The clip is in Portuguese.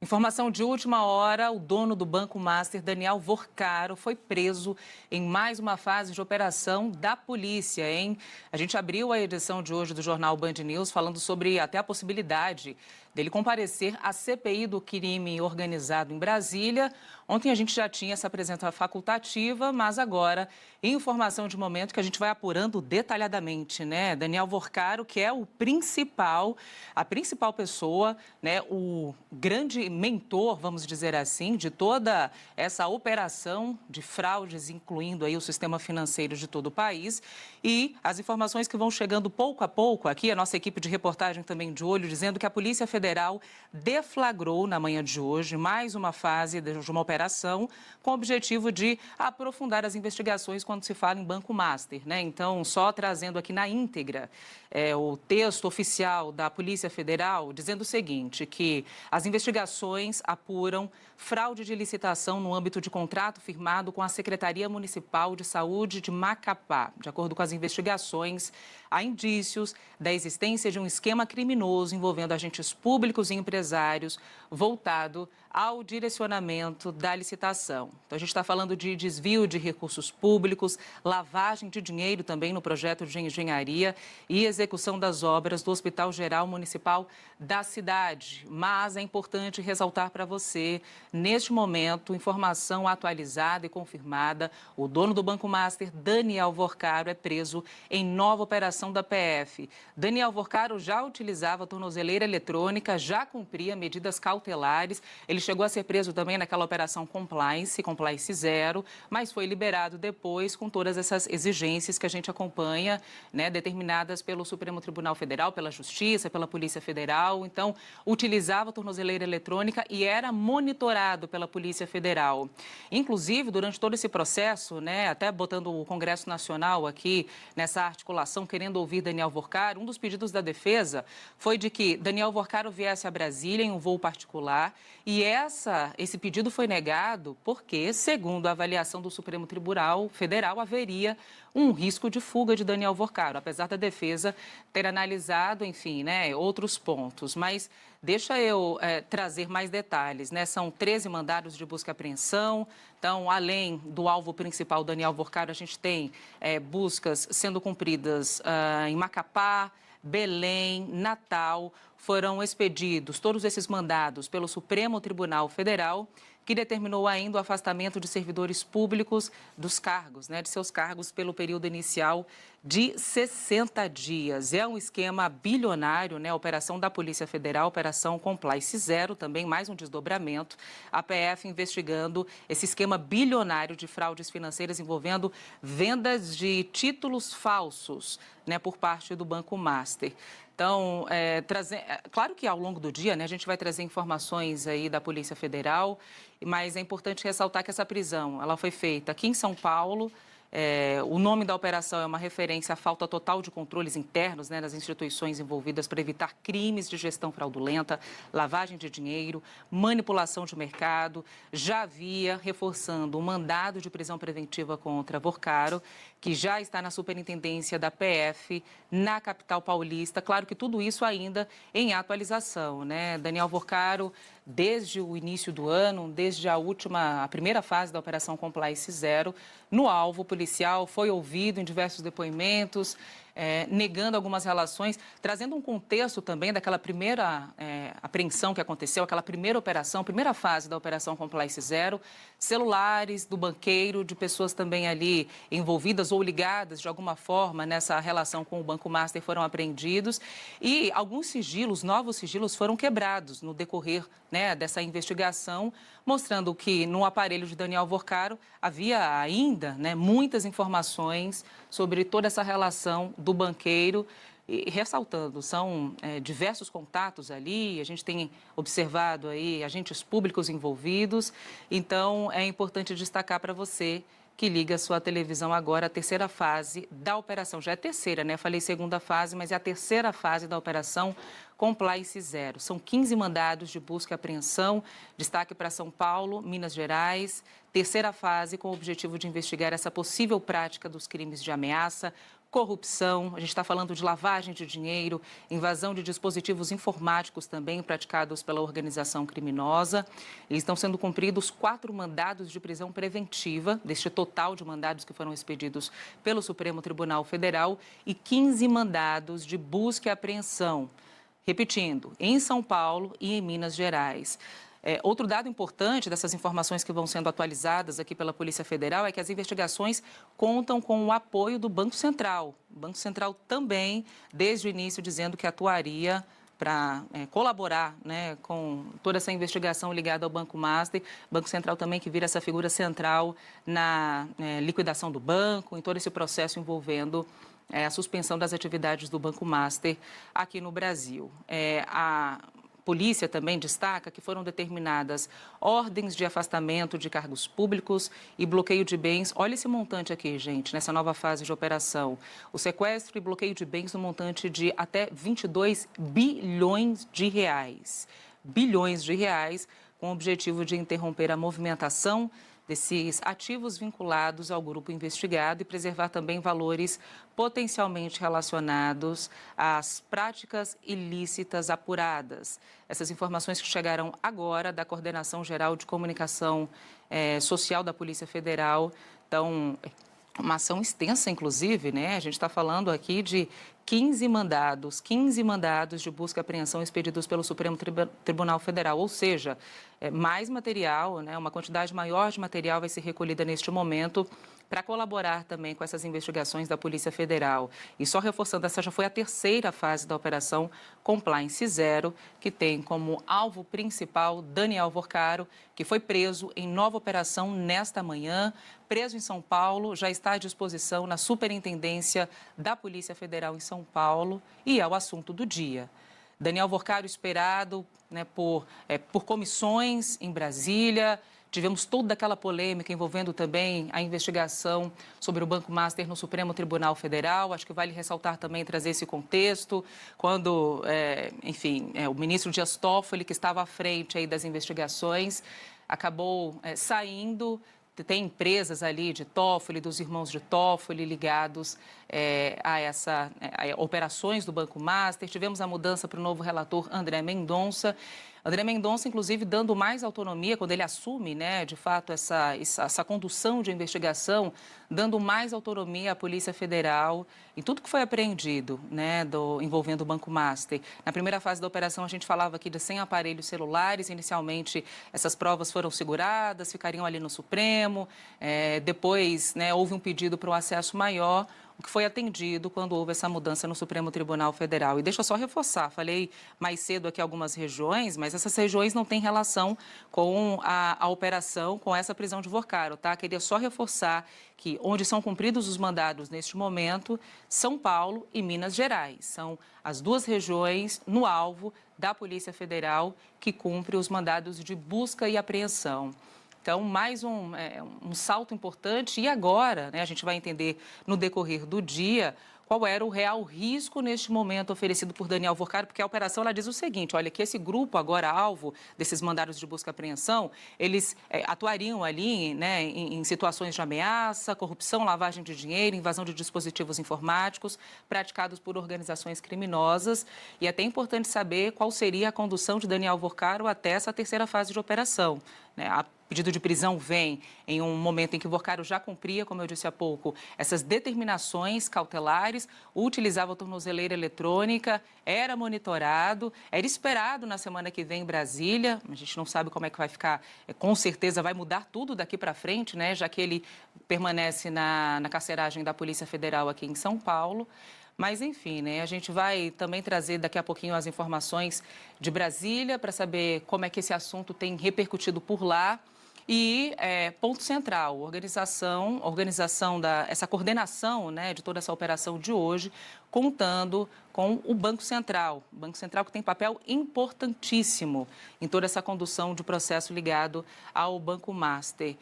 Informação de última hora, o dono do Banco Master, Daniel Vorcaro, foi preso em mais uma fase de operação da polícia, hein? A gente abriu a edição de hoje do jornal Band News falando sobre até a possibilidade dele comparecer à CPI do crime organizado em Brasília. Ontem a gente já tinha essa presença facultativa, mas agora, informação de momento que a gente vai apurando detalhadamente, né? Daniel Vorcaro, que é a principal pessoa, né? O grande mentor, vamos dizer assim, de toda essa operação de fraudes, incluindo aí o sistema financeiro de todo o país. E as informações que vão chegando pouco a pouco aqui, a nossa equipe de reportagem também de olho, dizendo que a Polícia Federal deflagrou na manhã de hoje mais uma fase de uma operação com o objetivo de aprofundar as investigações quando se fala em Banco Master, né? Então, só trazendo aqui na íntegra o texto oficial da Polícia Federal, dizendo o seguinte, que as investigações apuram fraude de licitação no âmbito de contrato firmado com a Secretaria Municipal de Saúde de Macapá. De acordo com as investigações, há indícios da existência de um esquema criminoso envolvendo agentes públicos e empresários voltado ao direcionamento da licitação. Então, a gente está falando de desvio de recursos públicos, lavagem de dinheiro também no projeto de engenharia e execução das obras do Hospital Geral Municipal da cidade. Mas é importante ressaltar para você, neste momento, informação atualizada e confirmada, o dono do Banco Master, Daniel Vorcaro, é preso em nova operação da PF. Daniel Vorcaro já utilizava a tornozeleira eletrônica, já cumpria medidas cautelares. Ele chegou a ser preso também naquela operação Compliance 0, mas foi liberado depois com todas essas exigências que a gente acompanha, né, determinadas pelo Supremo Tribunal Federal, pela Justiça, pela Polícia Federal. Então, utilizava a tornozeleira eletrônica e era monitorado pela Polícia Federal. Inclusive, durante todo esse processo, né, até botando o Congresso Nacional aqui nessa articulação, querendo ouvir Daniel Vorcaro, um dos pedidos da defesa foi de que Daniel Vorcaro viesse a Brasília em um voo particular e esse pedido foi negado porque, segundo a avaliação do Supremo Tribunal Federal, haveria um risco de fuga de Daniel Vorcaro, apesar da defesa ter analisado, enfim, né, outros pontos. Mas deixa eu trazer mais detalhes, né? São 13 mandados de busca e apreensão. Então, além do alvo principal, Daniel Vorcaro, a gente tem buscas sendo cumpridas em Macapá, Belém, Natal. Foram expedidos todos esses mandados pelo Supremo Tribunal Federal, que determinou ainda o afastamento de servidores públicos dos cargos, né, de seus cargos pelo período inicial de 60 dias. É um esquema bilionário, né, a operação da Polícia Federal, Operação Compliance 0, também mais um desdobramento. A PF investigando esse esquema bilionário de fraudes financeiras envolvendo vendas de títulos falsos, né, por parte do Banco Master. Então, claro que ao longo do dia, né, a gente vai trazer informações aí da Polícia Federal, mas é importante ressaltar que essa prisão, ela foi feita aqui em São Paulo. O nome da operação é uma referência à falta total de controles internos, né, das instituições envolvidas para evitar crimes de gestão fraudulenta, lavagem de dinheiro, manipulação de mercado. Já havia reforçando um mandado de prisão preventiva contra Vorcaro, que já está na superintendência da PF na capital paulista. Claro que tudo isso ainda em atualização, né? Daniel Vorcaro, desde o início do ano, desde a primeira fase da Operação Compliance 0, no alvo policial, foi ouvido em diversos depoimentos, negando algumas relações, trazendo um contexto também daquela primeira apreensão que aconteceu, aquela primeira operação, primeira fase da Operação Compliance 0, celulares do banqueiro, de pessoas também ali envolvidas ou ligadas de alguma forma nessa relação com o Banco Master foram apreendidos e alguns sigilos, novos sigilos, foram quebrados no decorrer, né, dessa investigação, mostrando que no aparelho de Daniel Vorcaro havia ainda, né, muitas informações sobre toda essa relação do banqueiro. E ressaltando, são diversos contatos ali, a gente tem observado aí agentes públicos envolvidos, então é importante destacar para você que liga a sua televisão agora, a terceira fase da operação. Já é a terceira, né? Falei segunda fase, mas é a terceira fase da operação Compliance 0. São 15 mandados de busca e apreensão, destaque para São Paulo, Minas Gerais, terceira fase com o objetivo de investigar essa possível prática dos crimes de ameaça, corrupção, a gente está falando de lavagem de dinheiro, invasão de dispositivos informáticos também praticados pela organização criminosa. E estão sendo cumpridos 4 mandados de prisão preventiva, deste total de mandados que foram expedidos pelo Supremo Tribunal Federal, e 15 mandados de busca e apreensão, repetindo, em São Paulo e em Minas Gerais. Outro dado importante dessas informações que vão sendo atualizadas aqui pela Polícia Federal é que as investigações contam com o apoio do Banco Central. O Banco Central também, desde o início, dizendo que atuaria para colaborar, né, com toda essa investigação ligada ao Banco Master. O Banco Central também que vira essa figura central na liquidação do banco, em todo esse processo envolvendo a suspensão das atividades do Banco Master aqui no Brasil. A polícia também destaca que foram determinadas ordens de afastamento de cargos públicos e bloqueio de bens. Olha esse montante aqui, gente, nessa nova fase de operação. O sequestro e bloqueio de bens no montante de até 22 bilhões de reais. Bilhões de reais, com o objetivo de interromper a movimentação desses ativos vinculados ao grupo investigado e preservar também valores potencialmente relacionados às práticas ilícitas apuradas. Essas informações que chegaram agora da Coordenação Geral de Comunicação Social da Polícia Federal. Então, uma ação extensa, inclusive, né? A gente está falando aqui de 15 mandados de busca e apreensão expedidos pelo Supremo Tribunal Federal, ou seja, mais material, né? Uma quantidade maior de material vai ser recolhida neste momento para colaborar também com essas investigações da Polícia Federal. E só reforçando, essa já foi a terceira fase da Operação Compliance Zero, que tem como alvo principal Daniel Vorcaro, que foi preso em nova operação nesta manhã, preso em São Paulo, já está à disposição na Superintendência da Polícia Federal em São Paulo e é o assunto do dia. Daniel Vorcaro esperado, né, por comissões em Brasília. Tivemos toda aquela polêmica envolvendo também a investigação sobre o Banco Master no Supremo Tribunal Federal. Acho que vale ressaltar também, trazer esse contexto, quando, o ministro Dias Toffoli, que estava à frente aí das investigações, acabou saindo. Tem empresas ali de Toffoli, dos irmãos de Toffoli, ligados a operações do Banco Master. Tivemos a mudança para o novo relator André Mendonça. André Mendonça, inclusive, dando mais autonomia, quando ele assume, né, de fato, essa condução de investigação, dando mais autonomia à Polícia Federal em tudo que foi apreendido, né, envolvendo o Banco Master. Na primeira fase da operação, a gente falava aqui de 100 aparelhos celulares. Inicialmente, essas provas foram seguradas, ficariam ali no Supremo. Depois, né, houve um pedido para um acesso maior, o que foi atendido quando houve essa mudança no Supremo Tribunal Federal. E deixa eu só reforçar, falei mais cedo aqui algumas regiões, mas essas regiões não têm relação com a operação, com essa prisão de Vorcaro, tá? Queria só reforçar que onde são cumpridos os mandados neste momento, São Paulo e Minas Gerais. São as duas regiões no alvo da Polícia Federal que cumpre os mandados de busca e apreensão. Então, mais um salto importante. E agora, né, a gente vai entender no decorrer do dia qual era o real risco neste momento oferecido por Daniel Vorcaro, porque a operação ela diz o seguinte: olha, que esse grupo agora alvo desses mandados de busca e apreensão, eles atuariam ali, né, em situações de ameaça, corrupção, lavagem de dinheiro, invasão de dispositivos informáticos praticados por organizações criminosas. E é até importante saber qual seria a condução de Daniel Vorcaro até essa terceira fase de operação, né? O pedido de prisão vem em um momento em que o Vorcaro já cumpria, como eu disse há pouco, essas determinações cautelares, utilizava a tornozeleira eletrônica, era monitorado, era esperado na semana que vem em Brasília. A gente não sabe como é que vai ficar, com certeza vai mudar tudo daqui para frente, né? Já que ele permanece na carceragem da Polícia Federal aqui em São Paulo. Mas, enfim, né, a gente vai também trazer daqui a pouquinho as informações de Brasília para saber como é que esse assunto tem repercutido por lá. E ponto central, essa coordenação, né, de toda essa operação de hoje, contando com o Banco Central que tem papel importantíssimo em toda essa condução de processo ligado ao Banco Master.